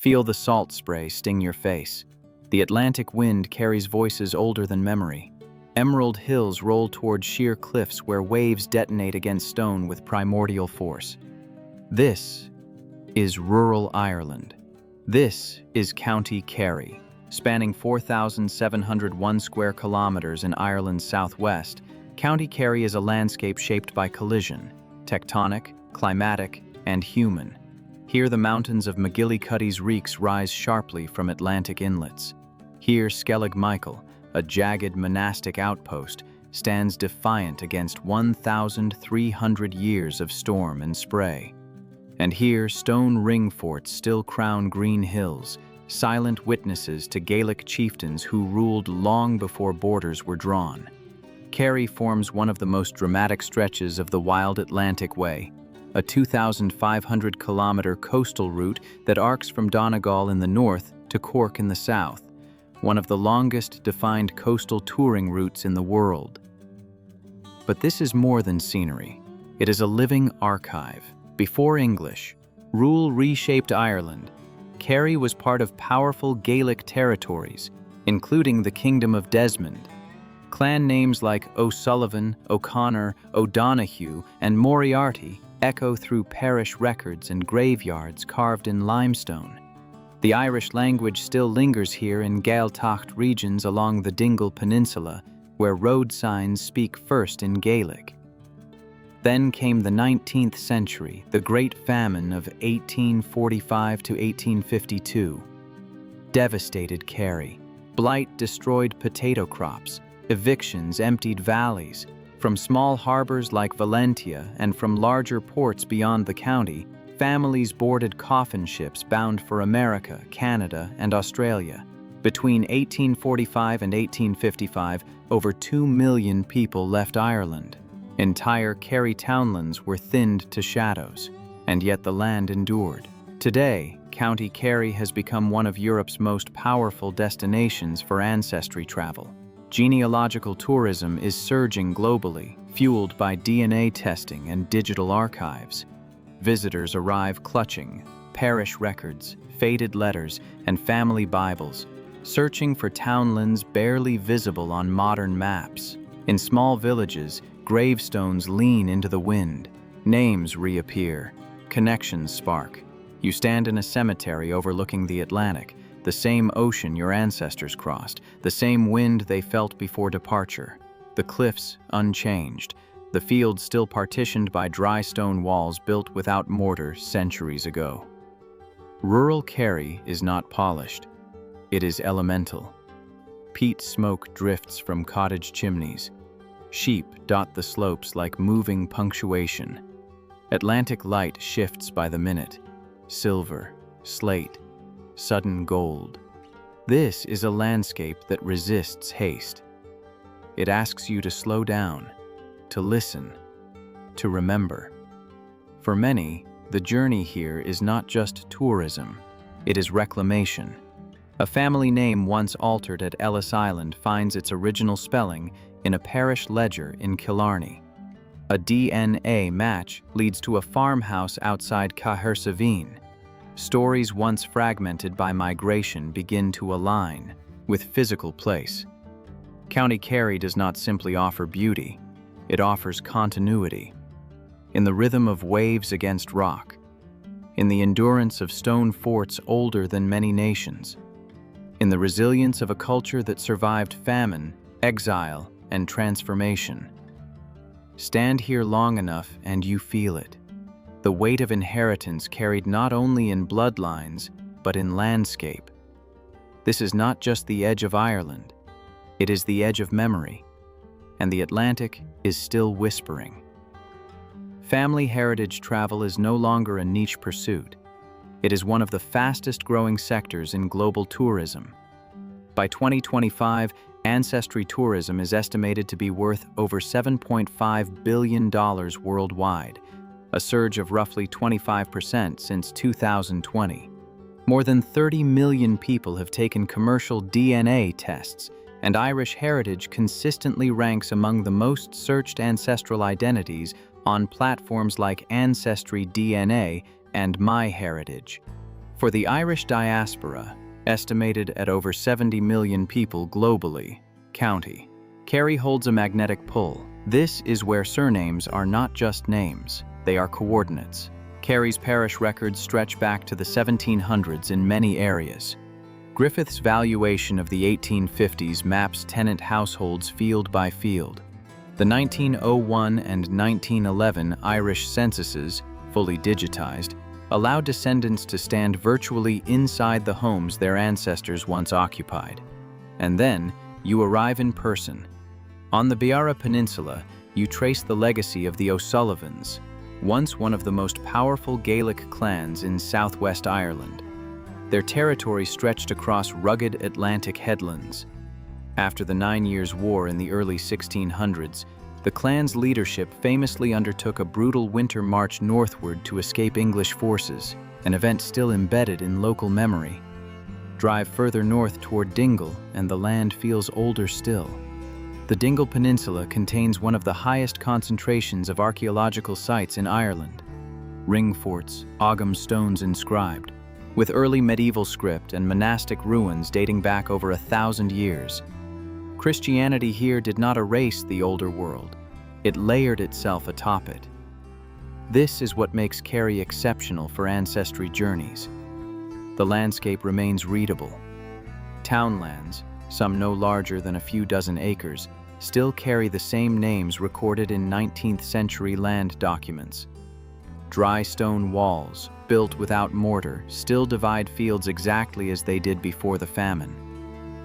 Feel the salt spray sting your face. The Atlantic wind carries voices older than memory. Emerald hills roll toward sheer cliffs where waves detonate against stone with primordial force. This is rural Ireland. This is County Kerry, spanning 4,701 square kilometers in Ireland's southwest. County Kerry is a landscape shaped by collision, tectonic, climatic, and human. Here the mountains of MacGillycuddy's Reeks rise sharply from Atlantic inlets. Here Skellig Michael, a jagged monastic outpost, stands defiant against 1,300 years of storm and spray. And here stone ring forts still crown green hills, silent witnesses to Gaelic chieftains who ruled long before borders were drawn. Kerry forms one of the most dramatic stretches of the wild Atlantic Way, a 2,500-kilometer coastal route that arcs from Donegal in the north to Cork in the south, one of the longest defined coastal touring routes in the world. But this is more than scenery. It is a living archive. Before English rule reshaped Ireland, Kerry was part of powerful Gaelic territories, including the Kingdom of Desmond. Clan names like O'Sullivan, O'Connor, O'Donoghue, and Moriarty echo through parish records and graveyards carved in limestone. The Irish language still lingers here in Gaeltacht regions along the Dingle Peninsula, where road signs speak first in Gaelic. Then came the 19th century, the Great Famine of 1845 to 1852. Devastated Kerry. Blight destroyed potato crops. Evictions emptied valleys. From small harbors like Valentia and from larger ports beyond the county, families boarded coffin ships bound for America, Canada, and Australia. Between 1845 and 1855, over 2 million people left Ireland. Entire Kerry townlands were thinned to shadows, and yet the land endured. Today, County Kerry has become one of Europe's most powerful destinations for ancestry travel. Genealogical tourism is surging globally, fueled by DNA testing and digital archives. Visitors arrive clutching parish records, faded letters, and family Bibles, searching for townlands barely visible on modern maps. In small villages, gravestones lean into the wind. Names reappear. Connections spark. You stand in a cemetery overlooking the Atlantic, the same ocean your ancestors crossed, the same wind they felt before departure. The cliffs unchanged, the fields still partitioned by dry stone walls built without mortar centuries ago. Rural Kerry is not polished. It is elemental. Peat smoke drifts from cottage chimneys. Sheep dot the slopes like moving punctuation. Atlantic light shifts by the minute. Silver, slate, sudden gold. This is a landscape that resists haste. It asks you to slow down, to listen, to remember. For many, the journey here is not just tourism, it is reclamation. A family name once altered at Ellis Island finds its original spelling in a parish ledger in Killarney. A DNA match leads to a farmhouse outside Cahersiveen. Stories once fragmented by migration begin to align with physical place. County Kerry does not simply offer beauty, it offers continuity. In the rhythm of waves against rock, in the endurance of stone forts older than many nations, in the resilience of a culture that survived famine, exile, and transformation. Stand here long enough and you feel it. The weight of inheritance carried not only in bloodlines, but in landscape. This is not just the edge of Ireland, it is the edge of memory, and the Atlantic is still whispering. Family heritage travel is no longer a niche pursuit. It is one of the fastest growing sectors in global tourism. By 2025, ancestry tourism is estimated to be worth over $7.5 billion worldwide, a surge of roughly 25% since 2020. More than 30 million people have taken commercial DNA tests, and Irish heritage consistently ranks among the most searched ancestral identities on platforms like Ancestry DNA and MyHeritage. For the Irish diaspora, estimated at over 70 million people globally, County Kerry holds a magnetic pull. This is where surnames are not just names, they are coordinates. Kerry's parish records stretch back to the 1700s in many areas. Griffith's valuation of the 1850s maps tenant households field by field. The 1901 and 1911 Irish censuses, fully digitized, allowed descendants to stand virtually inside the homes their ancestors once occupied. And then, you arrive in person. On the Dingle Peninsula, you trace the legacy of the O'Sullivans, once one of the most powerful Gaelic clans in southwest Ireland. Their territory stretched across rugged Atlantic headlands. After the 9 Years' War in the early 1600s, the clan's leadership famously undertook a brutal winter march northward to escape English forces, an event still embedded in local memory. Drive further north toward Dingle, and the land feels older still. The Dingle Peninsula contains one of the highest concentrations of archaeological sites in Ireland. Ring forts, Ogham stones inscribed, with early medieval script and monastic ruins dating back over 1,000 years. Christianity here did not erase the older world, it layered itself atop it. This is what makes Kerry exceptional for ancestry journeys. The landscape remains readable. Townlands, some no larger than a few dozen acres, still carry the same names recorded in 19th century land documents. Dry stone walls, built without mortar, still divide fields exactly as they did before the famine.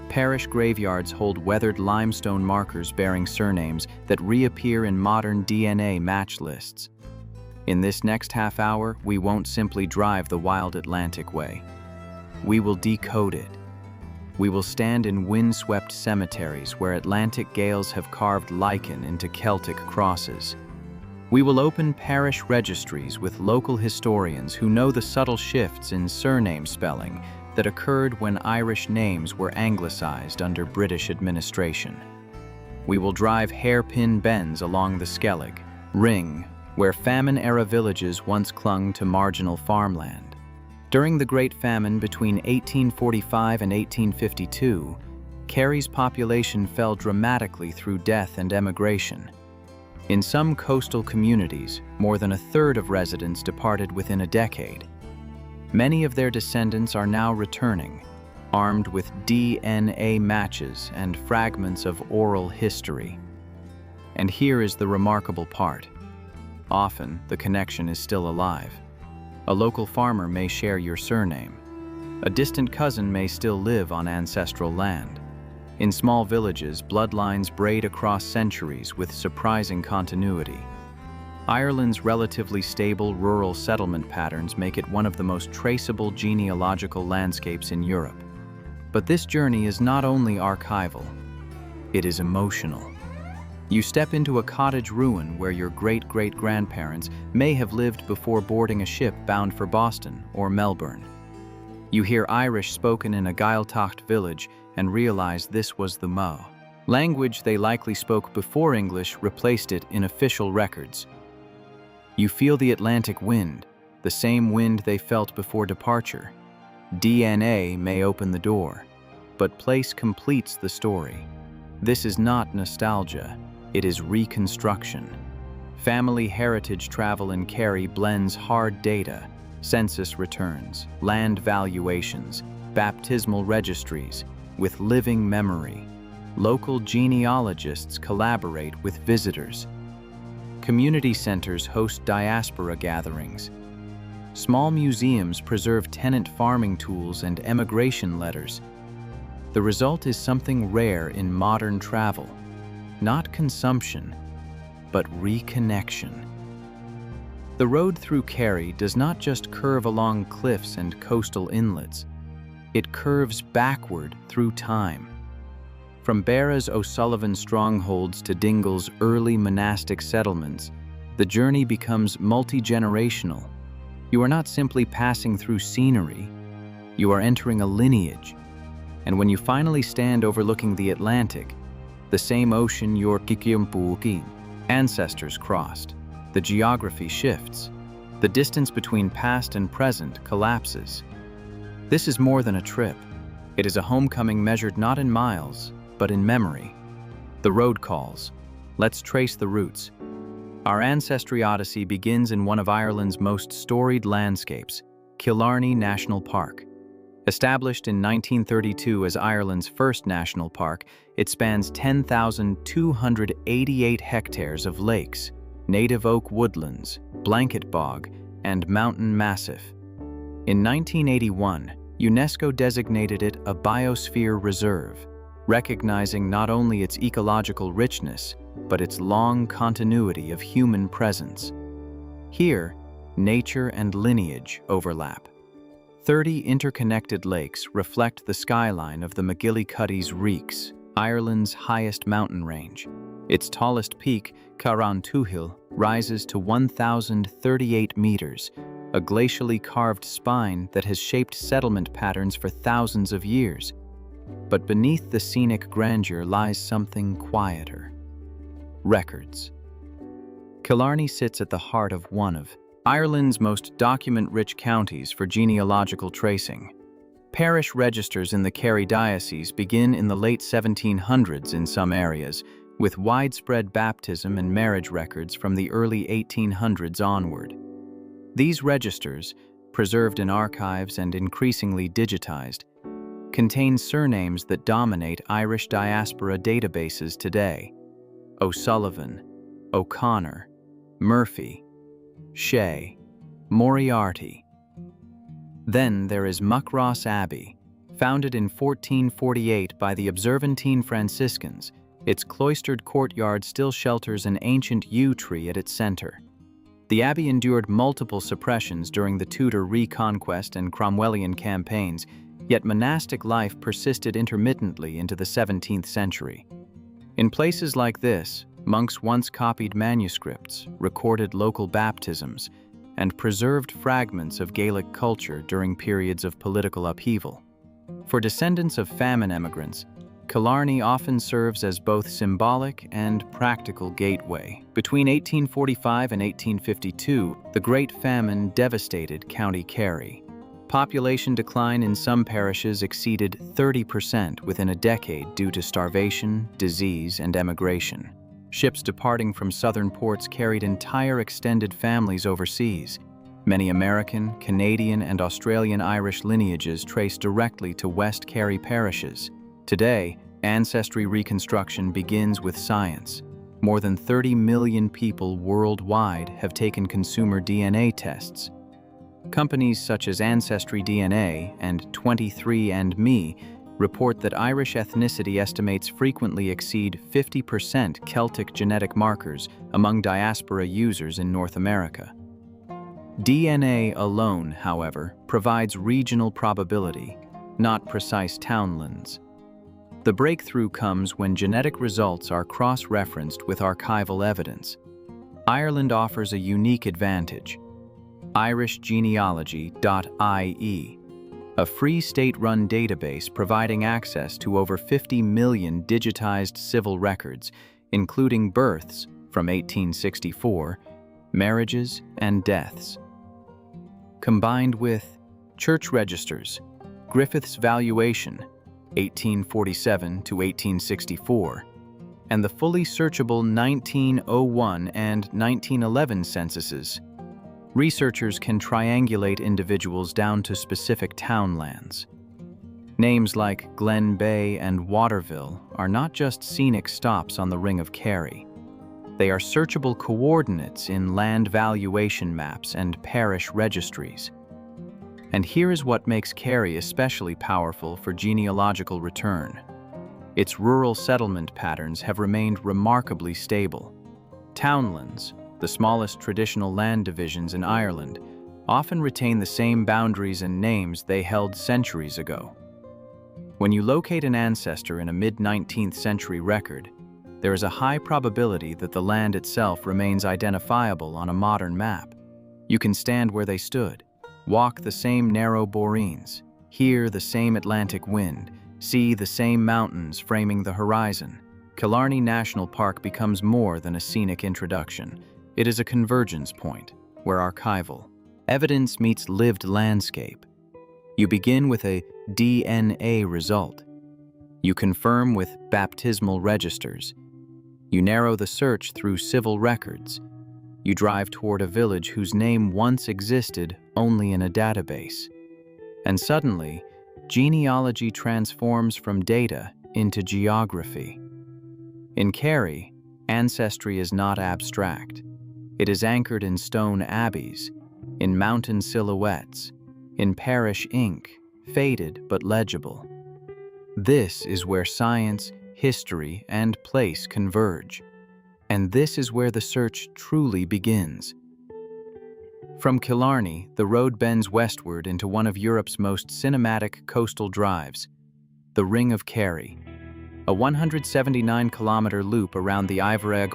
Parish graveyards hold weathered limestone markers bearing surnames that reappear in modern DNA match lists. In this next half hour, we won't simply drive the wild Atlantic way. We will decode it. We will stand in windswept cemeteries where Atlantic gales have carved lichen into Celtic crosses. We will open parish registries with local historians who know the subtle shifts in surname spelling that occurred when Irish names were anglicized under British administration. We will drive hairpin bends along the Skellig Ring, where famine-era villages once clung to marginal farmland. During the Great Famine between 1845 and 1852, Kerry's population fell dramatically through death and emigration. In some coastal communities, more than a third of residents departed within a decade. Many of their descendants are now returning, armed with DNA matches and fragments of oral history. And here is the remarkable part. Often, the connection is still alive. A local farmer may share your surname. A distant cousin may still live on ancestral land. In small villages, bloodlines braid across centuries with surprising continuity. Ireland's relatively stable rural settlement patterns make it one of the most traceable genealogical landscapes in Europe. But this journey is not only archival, it is emotional. You step into a cottage ruin where your great-great-grandparents may have lived before boarding a ship bound for Boston or Melbourne. You hear Irish spoken in a Gaeltacht village and realize this was the Mo. Language they likely spoke before English replaced it in official records. You feel the Atlantic wind, the same wind they felt before departure. DNA may open the door, but place completes the story. This is not nostalgia. It is reconstruction. Family heritage travel in Kerry blends hard data, census returns, land valuations, baptismal registries, with living memory. Local genealogists collaborate with visitors. Community centers host diaspora gatherings. Small museums preserve tenant farming tools and emigration letters. The result is something rare in modern travel. Not consumption, but reconnection. The road through Kerry does not just curve along cliffs and coastal inlets. It curves backward through time. From Bera's O'Sullivan strongholds to Dingle's early monastic settlements, the journey becomes multi-generational. You are not simply passing through scenery, you are entering a lineage. And when you finally stand overlooking the Atlantic, the same ocean your ancestors crossed, the geography shifts. The distance between past and present collapses. This is more than a trip. It is a homecoming measured not in miles, but in memory. The road calls. Let's trace the roots. Our Ancestry Odyssey begins in one of Ireland's most storied landscapes, Killarney National Park. Established in 1932 as Ireland's first national park, it spans 10,288 hectares of lakes, native oak woodlands, blanket bog, and mountain massif. In 1981, UNESCO designated it a biosphere reserve, recognizing not only its ecological richness, but its long continuity of human presence. Here, nature and lineage overlap. 30 interconnected lakes reflect the skyline of the MacGillycuddy's Reeks, Ireland's highest mountain range. Its tallest peak, Carrauntoohil, rises to 1,038 meters, a glacially carved spine that has shaped settlement patterns for thousands of years. But beneath the scenic grandeur lies something quieter. Records. Killarney sits at the heart of one of Ireland's most document-rich counties for genealogical tracing. Parish registers in the Kerry diocese begin in the late 1700s in some areas, with widespread baptism and marriage records from the early 1800s onward. These registers, preserved in archives and increasingly digitized, contain surnames that dominate Irish diaspora databases today: O'Sullivan, O'Connor, Murphy, Shea, Moriarty. Then there is Muckross Abbey, founded in 1448 by the Observantine Franciscans. Its cloistered courtyard still shelters an ancient yew tree at its center. The abbey endured multiple suppressions during the Tudor Reconquest and Cromwellian campaigns, yet monastic life persisted intermittently into the 17th century. In places like this, monks once copied manuscripts, recorded local baptisms, and preserved fragments of Gaelic culture during periods of political upheaval. For descendants of famine emigrants, Killarney often serves as both symbolic and practical gateway. Between 1845 and 1852, the Great Famine devastated County Kerry. Population decline in some parishes exceeded 30% within a decade due to starvation, disease, and emigration. Ships departing from southern ports carried entire extended families overseas. Many American, Canadian, and Australian Irish lineages trace directly to West Kerry parishes. Today, ancestry reconstruction begins with science. More than 30 million people worldwide have taken consumer DNA tests. Companies such as Ancestry DNA and 23andMe report that Irish ethnicity estimates frequently exceed 50% Celtic genetic markers among diaspora users in North America. DNA alone, however, provides regional probability, not precise townlands. The breakthrough comes when genetic results are cross-referenced with archival evidence. Ireland offers a unique advantage. irishgenealogy.ie, a free state-run database providing access to over 50 million digitized civil records, including births from 1864, marriages, and deaths. Combined with church registers, Griffith's valuation, 1847 to 1864, and the fully searchable 1901 and 1911 censuses, researchers can triangulate individuals down to specific townlands. Names like Glen Bay and Waterville are not just scenic stops on the Ring of Kerry. They are searchable coordinates in land valuation maps and parish registries. And here is what makes Kerry especially powerful for genealogical return. Its rural settlement patterns have remained remarkably stable. Townlands, the smallest traditional land divisions in Ireland, often retain the same boundaries and names they held centuries ago. When you locate an ancestor in a mid-19th century record, there is a high probability that the land itself remains identifiable on a modern map. You can stand where they stood, walk the same narrow borines, hear the same Atlantic wind, see the same mountains framing the horizon. Killarney National Park becomes more than a scenic introduction. It is a convergence point where archival evidence meets lived landscape. You begin with a DNA result. You confirm with baptismal registers. You narrow the search through civil records. You drive toward a village whose name once existed only in a database. And suddenly, genealogy transforms from data into geography. In Kerry, ancestry is not abstract. It is anchored in stone abbeys, in mountain silhouettes, in parish ink, faded but legible. This is where science, history, and place converge. And this is where the search truly begins. From Killarney, the road bends westward into one of Europe's most cinematic coastal drives, the Ring of Kerry, a 179-kilometer loop around the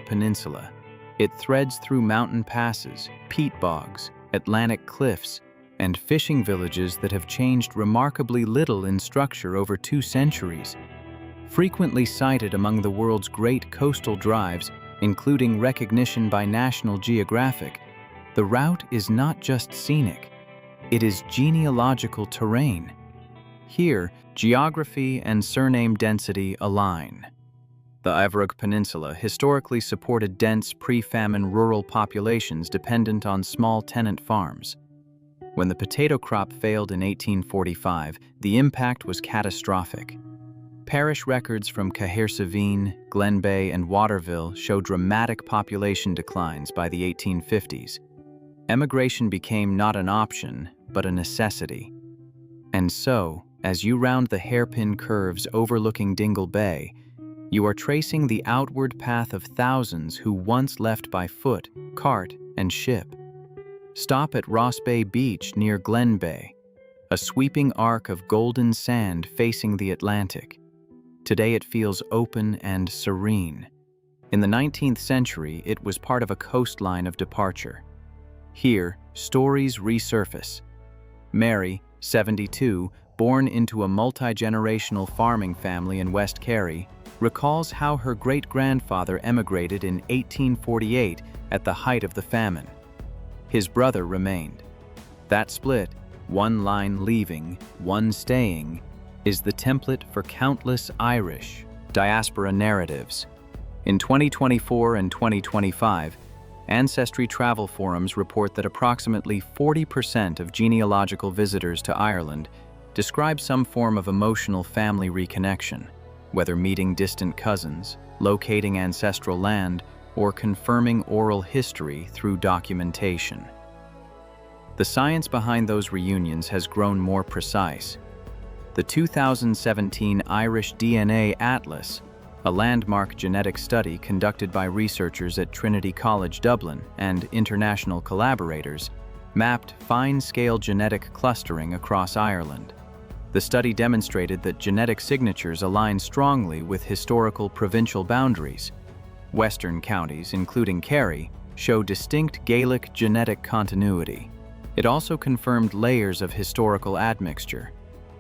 Peninsula. It threads through mountain passes, peat bogs, Atlantic cliffs, and fishing villages that have changed remarkably little in structure over 2 centuries. Frequently cited among the world's great coastal drives, including recognition by National Geographic, the route is not just scenic, it is genealogical terrain. Here, geography and surname density align. The Peninsula historically supported dense pre-famine rural populations dependent on small tenant farms. When the potato crop failed in 1845, the impact was catastrophic. Parish records from Cahersiveen, Glen Bay, and Waterville show dramatic population declines by the 1850s. Emigration became not an option, but a necessity. And so, as you round the hairpin curves overlooking Dingle Bay, you are tracing the outward path of thousands who once left by foot, cart, and ship. Stop at Ross Bay Beach near Glen Bay, a sweeping arc of golden sand facing the Atlantic. Today it feels open and serene. In the 19th century, it was part of a coastline of departure. Here, stories resurface. Mary, 72, born into a multi-generational farming family in West Kerry, recalls how her great-grandfather emigrated in 1848 at the height of the famine. His brother remained. That split, one line leaving, one staying, is the template for countless Irish diaspora narratives. In 2024 and 2025, Ancestry travel forums report that approximately 40% of genealogical visitors to Ireland describe some form of emotional family reconnection, whether meeting distant cousins, locating ancestral land, or confirming oral history through documentation. The science behind those reunions has grown more precise. The 2017 Irish DNA Atlas, a landmark genetic study conducted by researchers at Trinity College Dublin and international collaborators, mapped fine-scale genetic clustering across Ireland. The study demonstrated that genetic signatures align strongly with historical provincial boundaries. Western counties, including Kerry, show distinct Gaelic genetic continuity. It also confirmed layers of historical admixture.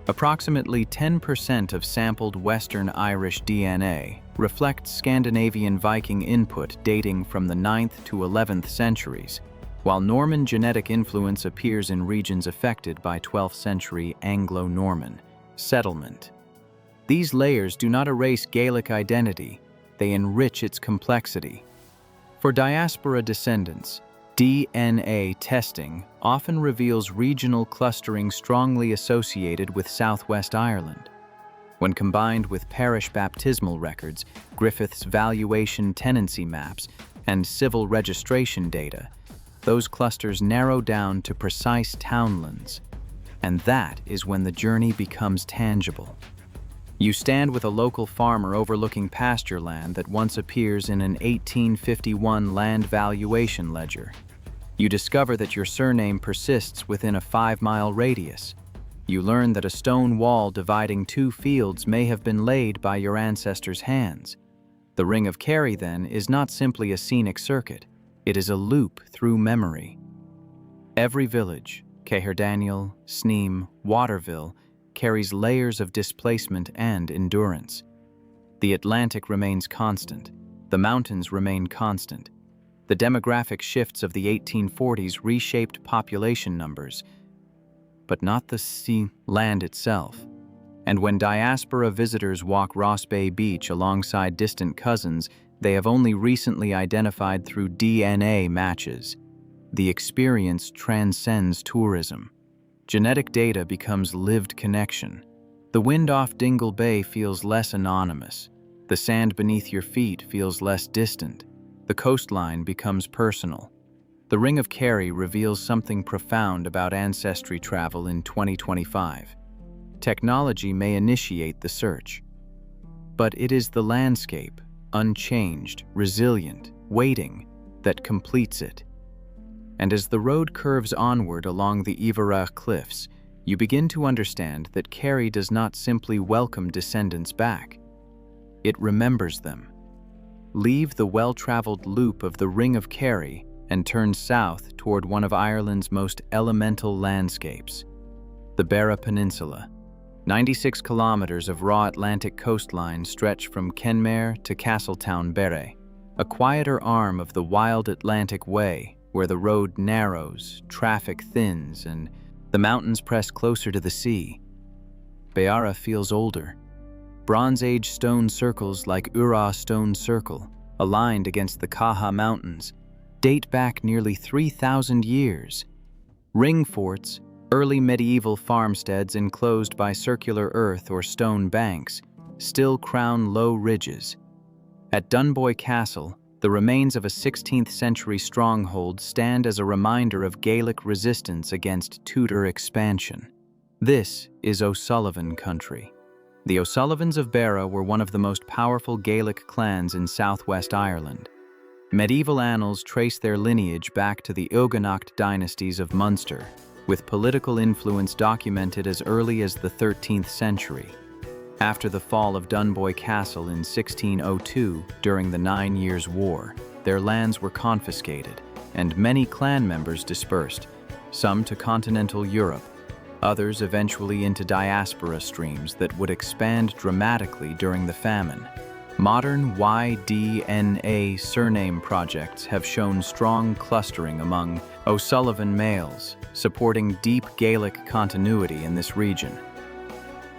Approximately 10% of sampled Western Irish DNA reflects Scandinavian Viking input dating from the 9th to 11th centuries, while Norman genetic influence appears in regions affected by 12th century Anglo-Norman settlement. These layers do not erase Gaelic identity, they enrich its complexity. For diaspora descendants, DNA testing often reveals regional clustering strongly associated with Southwest Ireland. When combined with parish baptismal records, Griffith's valuation tenancy maps, and civil registration data, those clusters narrow down to precise townlands. And that is when the journey becomes tangible. You stand with a local farmer overlooking pasture land that once appears in an 1851 land valuation ledger. You discover that your surname persists within a 5-mile radius. You learn that a stone wall dividing 2 fields may have been laid by your ancestors' hands. The Ring of Kerry, then, is not simply a scenic circuit. It is a loop through memory. Every village, Caherdaniel, Sneem, Waterville, carries layers of displacement and endurance. The Atlantic remains constant. The mountains remain constant. The demographic shifts of the 1840s reshaped population numbers. but not the sea land itself. And when Diaspora visitors walk Ross Bay Beach alongside distant cousins they have only recently identified through DNA matches, the experience transcends tourism. Genetic data becomes lived connection. The wind off Dingle Bay feels less anonymous. The sand beneath your feet feels less distant. The coastline becomes personal. The Ring of Kerry reveals something profound about ancestry travel in 2025. Technology may initiate the search, but it is the landscape, unchanged, resilient, waiting, that completes it. And as the road curves onward along the Ivara cliffs, you begin to understand that Kerry does not simply welcome descendants back. It remembers them. Leave the well-traveled loop of the Ring of Kerry and turn south toward one of Ireland's most elemental landscapes, the Beara Peninsula. 96 kilometers of raw Atlantic coastline stretch from Kenmare to Castletown Beara, a quieter arm of the wild Atlantic Way where the road narrows, traffic thins, and the mountains press closer to the sea. Beara feels older. Bronze Age stone circles like Ura Stone Circle, aligned against the Caha Mountains, date back nearly 3,000 years. Ring forts, early medieval farmsteads enclosed by circular earth or stone banks, still crown low ridges. At Dunboy Castle, the remains of a 16th century stronghold stand as a reminder of Gaelic resistance against Tudor expansion. This is O'Sullivan country. The O'Sullivans of Beara were one of the most powerful Gaelic clans in southwest Ireland. Medieval annals trace their lineage back to the Uigeanacht dynasties of Munster, with political influence documented as early as the 13th century. After the fall of Dunboy Castle in 1602 during the 9 Years' War, their lands were confiscated, and many clan members dispersed, some to continental Europe, others eventually into diaspora streams that would expand dramatically during the famine. Modern Y-DNA surname projects have shown strong clustering among O'Sullivan males, supporting deep Gaelic continuity in this region.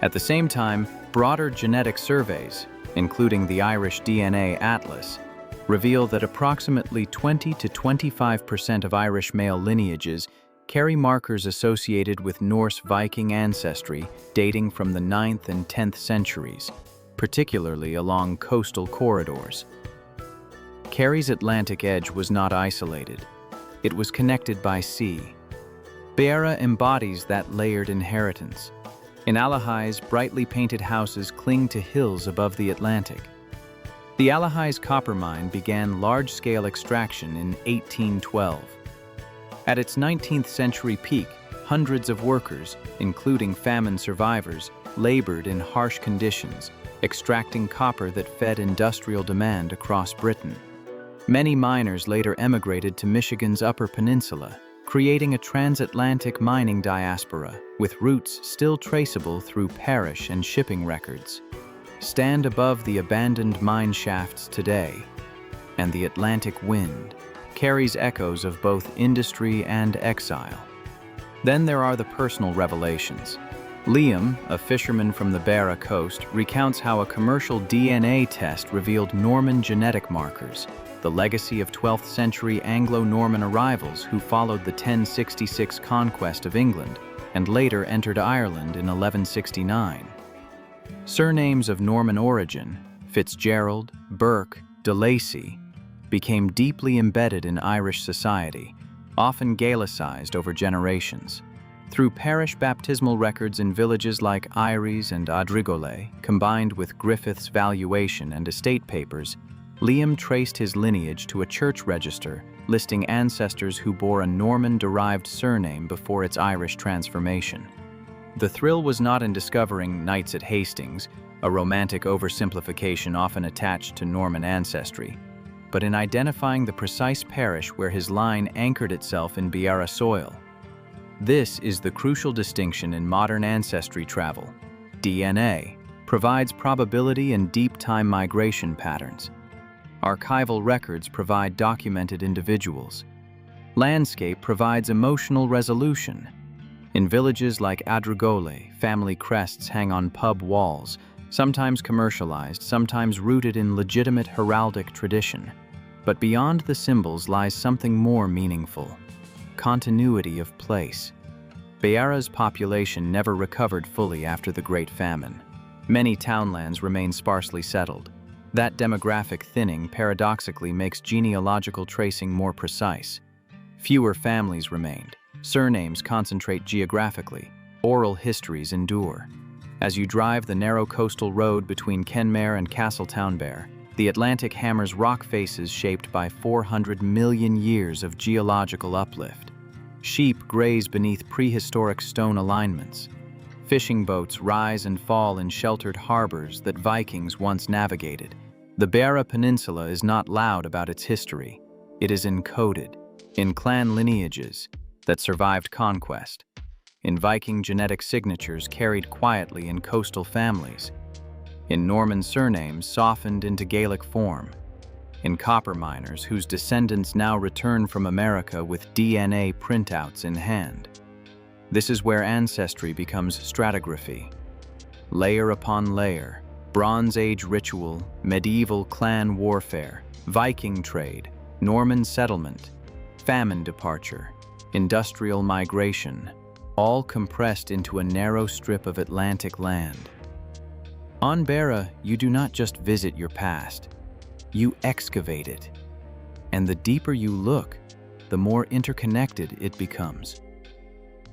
At the same time, broader genetic surveys, including the Irish DNA Atlas, reveal that approximately 20 to 25% of Irish male lineages carry markers associated with Norse Viking ancestry dating from the 9th and 10th centuries, particularly along coastal corridors. Kerry's Atlantic edge was not isolated. It was connected by sea. Beara embodies that layered inheritance. In Alahai's, brightly painted houses cling to hills above the Atlantic. The Alahai's copper mine began large-scale extraction in 1812. At its 19th century peak, hundreds of workers, including famine survivors, labored in harsh conditions, extracting copper that fed industrial demand across Britain. Many miners later emigrated to Michigan's Upper Peninsula, creating a transatlantic mining diaspora with roots still traceable through parish and shipping records. Stand above the abandoned mine shafts today, and the Atlantic wind carries echoes of both industry and exile. Then there are the personal revelations. Liam, a fisherman from the Beara coast, recounts how a commercial DNA test revealed Norman genetic markers, the legacy of 12th century Anglo-Norman arrivals who followed the 1066 conquest of England and later entered Ireland in 1169. Surnames of Norman origin, Fitzgerald, Burke, de Lacy, became deeply embedded in Irish society, often Gaelicized over generations. Through parish baptismal records in villages like Iries and Adrigole, combined with Griffith's valuation and estate papers, Liam traced his lineage to a church register listing ancestors who bore a Norman-derived surname before its Irish transformation. The thrill was not in discovering Knights at Hastings, a romantic oversimplification often attached to Norman ancestry, but in identifying the precise parish where his line anchored itself in Beara soil. This is the crucial distinction in modern ancestry travel. DNA provides probability and deep time migration patterns. Archival records provide documented individuals. Landscape provides emotional resolution. In villages like Adragole, family crests hang on pub walls, sometimes commercialized, sometimes rooted in legitimate heraldic tradition. But beyond the symbols lies something more meaningful: continuity of place. Beara's population never recovered fully after the Great Famine. Many townlands remain sparsely settled. That demographic thinning paradoxically makes genealogical tracing more precise. Fewer families remained. Surnames concentrate geographically. Oral histories endure. As you drive the narrow coastal road between Kenmare and Castletownbere, the Atlantic hammers rock faces shaped by 400 million years of geological uplift. Sheep graze beneath prehistoric stone alignments. Fishing boats rise and fall in sheltered harbors that Vikings once navigated. The Beara Peninsula is not loud about its history. It is encoded in clan lineages that survived conquest, in Viking genetic signatures carried quietly in coastal families, in Norman surnames softened into Gaelic form, in copper miners whose descendants now return from America with DNA printouts in hand. This is where ancestry becomes stratigraphy. Layer upon layer, Bronze Age ritual, medieval clan warfare, Viking trade, Norman settlement, famine departure, industrial migration, all compressed into a narrow strip of Atlantic land. On Beara, you do not just visit your past, you excavate it. And the deeper you look, the more interconnected it becomes.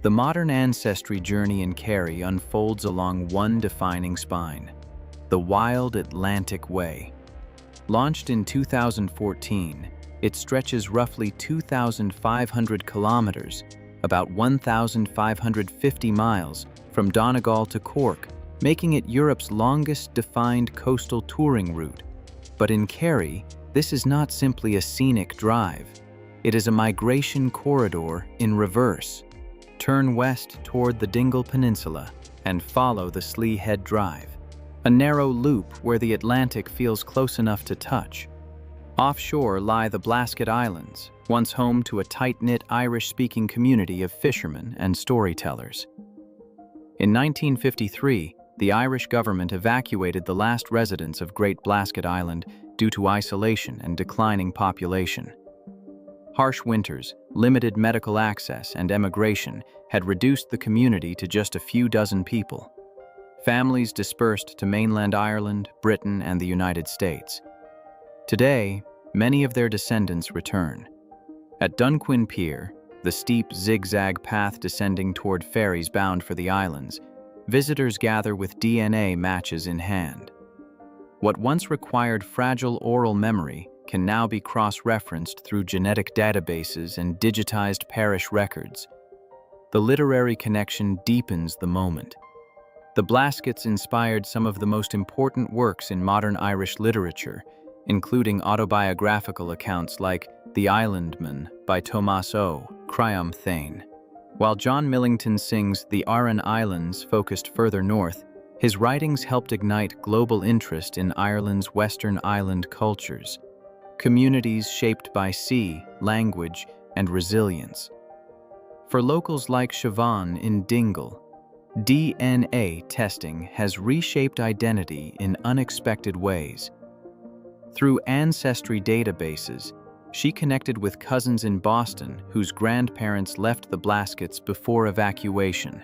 The modern ancestry journey in Kerry unfolds along one defining spine: the Wild Atlantic Way. Launched in 2014, it stretches roughly 2,500 kilometers, about 1,550 miles, from Donegal to Cork, making it Europe's longest defined coastal touring route. But in Kerry, this is not simply a scenic drive. It is a migration corridor in reverse. Turn west toward the Dingle Peninsula and follow the Slee Head Drive, a narrow loop where the Atlantic feels close enough to touch. Offshore lie the Blasket Islands, once home to a tight-knit Irish-speaking community of fishermen and storytellers. In 1953, the Irish government evacuated the last residents of Great Blasket Island due to isolation and declining population. Harsh winters, limited medical access, and emigration had reduced the community to just a few dozen people. Families dispersed to mainland Ireland, Britain, and the United States. Today, many of their descendants return. At Dunquin Pier, the steep zigzag path descending toward ferries bound for the islands, visitors gather with DNA matches in hand. What once required fragile oral memory can now be cross-referenced through genetic databases and digitized parish records. The literary connection deepens the moment. The Blaskets inspired some of the most important works in modern Irish literature, including autobiographical accounts like The Islandman by Tomás Ó Criam Thane. While John Millington sings The Aran Islands focused further north, his writings helped ignite global interest in Ireland's Western Island cultures, communities shaped by sea, language, and resilience. For locals like Siobhan in Dingle, DNA testing has reshaped identity in unexpected ways. Through Ancestry databases, she connected with cousins in Boston whose grandparents left the Blaskets before evacuation.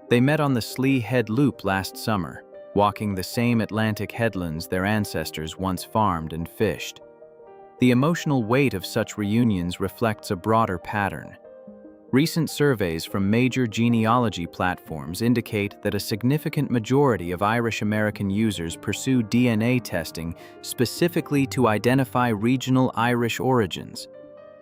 They met on the Slee Head Loop last summer, walking the same Atlantic headlands their ancestors once farmed and fished. The emotional weight of such reunions reflects a broader pattern. Recent surveys from major genealogy platforms indicate that a significant majority of Irish-American users pursue DNA testing specifically to identify regional Irish origins.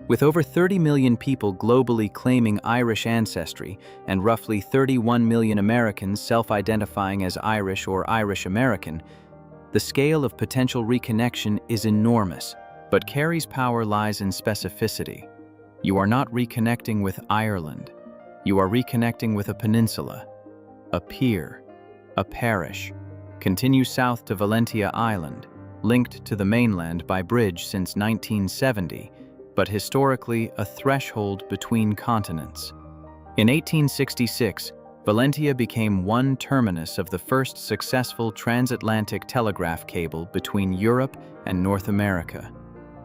With over 30 million people globally claiming Irish ancestry and roughly 31 million Americans self-identifying as Irish or Irish-American, the scale of potential reconnection is enormous, but Kerry's power lies in specificity. You are not reconnecting with Ireland. You are reconnecting with a peninsula, a pier, a parish. Continue south to Valentia Island, linked to the mainland by bridge since 1970, but historically a threshold between continents. In 1866, Valentia became one terminus of the first successful transatlantic telegraph cable between Europe and North America.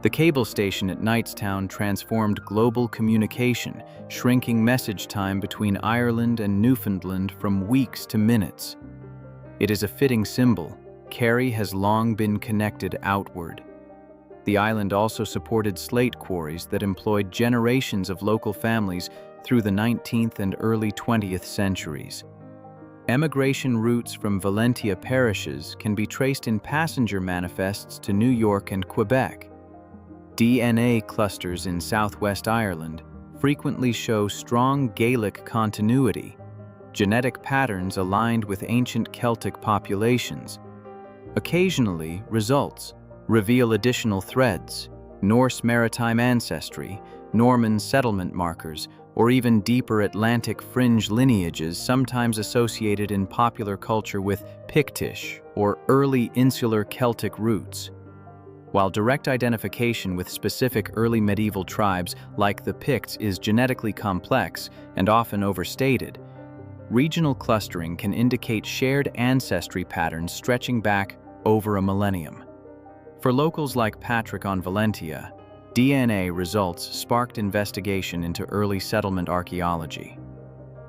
The cable station at Knightstown transformed global communication, shrinking message time between Ireland and Newfoundland from weeks to minutes. It is a fitting symbol. Kerry has long been connected outward. The island also supported slate quarries that employed generations of local families through the 19th and early 20th centuries. Emigration routes from Valentia parishes can be traced in passenger manifests to New York and Quebec. DNA clusters in southwest Ireland frequently show strong Gaelic continuity, genetic patterns aligned with ancient Celtic populations. Occasionally, results reveal additional threads, Norse maritime ancestry, Norman settlement markers, or even deeper Atlantic fringe lineages sometimes associated in popular culture with Pictish or early insular Celtic roots. While direct identification with specific early medieval tribes like the Picts is genetically complex and often overstated, regional clustering can indicate shared ancestry patterns stretching back over a millennium. For locals like Patrick on Valentia, DNA results sparked investigation into early settlement archaeology.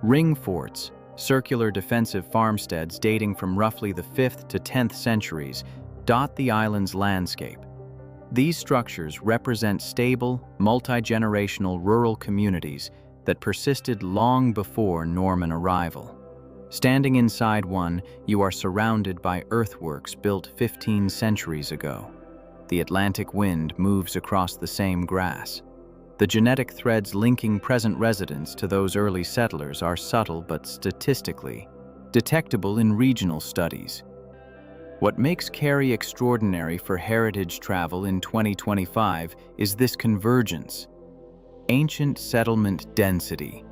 Ring forts, circular defensive farmsteads dating from roughly the 5th to 10th centuries, dot the island's landscape. These structures represent stable, multi-generational rural communities that persisted long before Norman arrival. Standing inside one, you are surrounded by earthworks built 15 centuries ago. The Atlantic wind moves across the same grass. The genetic threads linking present residents to those early settlers are subtle but statistically detectable in regional studies. What makes Kerry extraordinary for heritage travel in 2025 is this convergence. Ancient settlement density,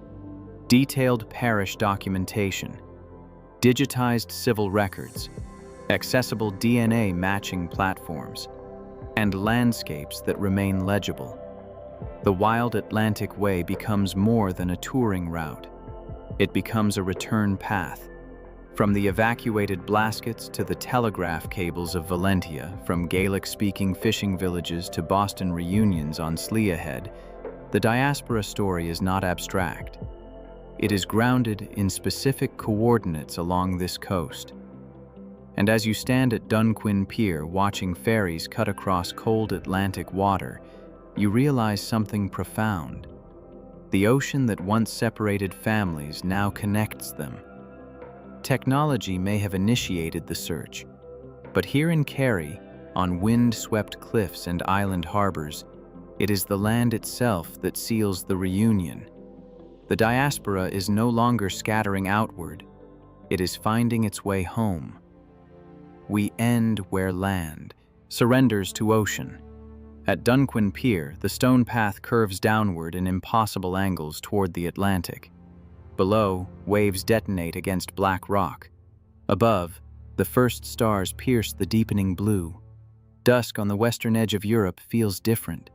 detailed parish documentation, digitized civil records, accessible DNA matching platforms, and landscapes that remain legible. The wild Atlantic Way becomes more than a touring route. It becomes a return path. From the evacuated Blaskets to the telegraph cables of Valentia, from Gaelic-speaking fishing villages to Boston reunions on Slieve Head, the Diaspora story is not abstract. It is grounded in specific coordinates along this coast. And as you stand at Dunquin Pier watching ferries cut across cold Atlantic water, you realize something profound. The ocean that once separated families now connects them. Technology may have initiated the search, but here in Kerry, on wind-swept cliffs and island harbors, it is the land itself that seals the reunion. The diaspora is no longer scattering outward, it is finding its way home. We end where land surrenders to ocean. At Dunquin Pier, the stone path curves downward in impossible angles toward the Atlantic. Below, waves detonate against black rock. Above, the first stars pierce the deepening blue. Dusk on the western edge of Europe feels different.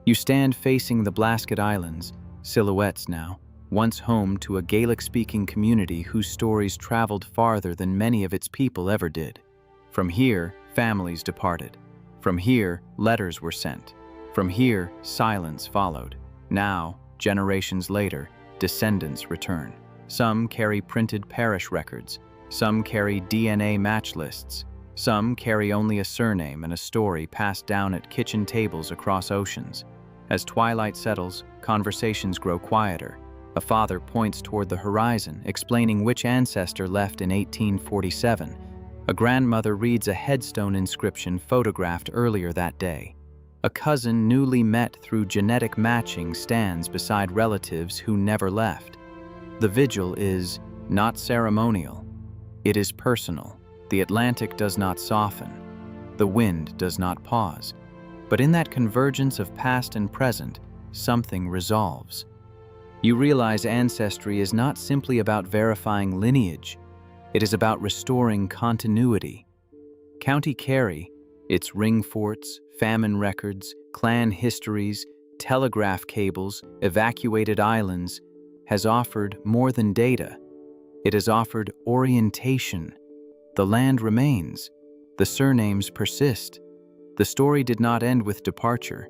You stand facing the Blasket Islands, silhouettes now, once home to a Gaelic-speaking community whose stories traveled farther than many of its people ever did. From here, families departed. From here, letters were sent. From here, silence followed. Now, generations later, descendants return. Some carry printed parish records. Some carry DNA match lists. Some carry only a surname and a story passed down at kitchen tables across oceans. As twilight settles, conversations grow quieter. A father points toward the horizon, explaining which ancestor left in 1847. A grandmother reads a headstone inscription photographed earlier that day. A cousin newly met through genetic matching stands beside relatives who never left. The vigil is not ceremonial. It is personal. The Atlantic does not soften. The wind does not pause. But in that convergence of past and present, something resolves. You realize ancestry is not simply about verifying lineage. It is about restoring continuity. County Kerry, its ring forts, famine records, clan histories, telegraph cables, evacuated islands, has offered more than data. It has offered orientation. The land remains. The surnames persist. The story did not end with departure.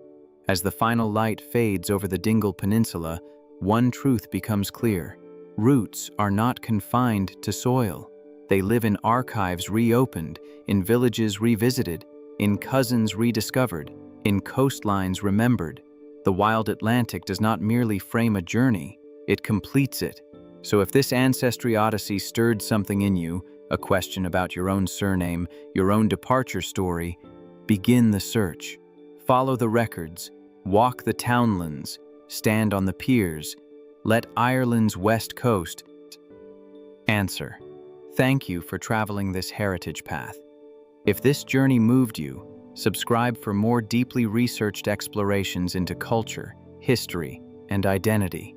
As the final light fades over the Dingle Peninsula, one truth becomes clear. Roots are not confined to soil. They live in archives reopened, in villages revisited, in cousins rediscovered, in coastlines remembered. The wild Atlantic does not merely frame a journey, it completes it. So if this ancestry odyssey stirred something in you, a question about your own surname, your own departure story, begin the search. Follow the records, walk the townlands, stand on the piers, let Ireland's west coast answer. Thank you for traveling this heritage path. If this journey moved you, subscribe for more deeply researched explorations into culture, history, and identity.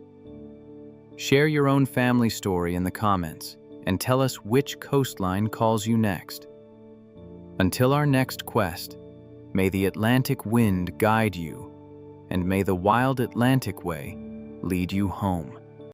Share your own family story in the comments and tell us which coastline calls you next. Until our next quest, may the Atlantic wind guide you, and may the wild Atlantic way lead you home.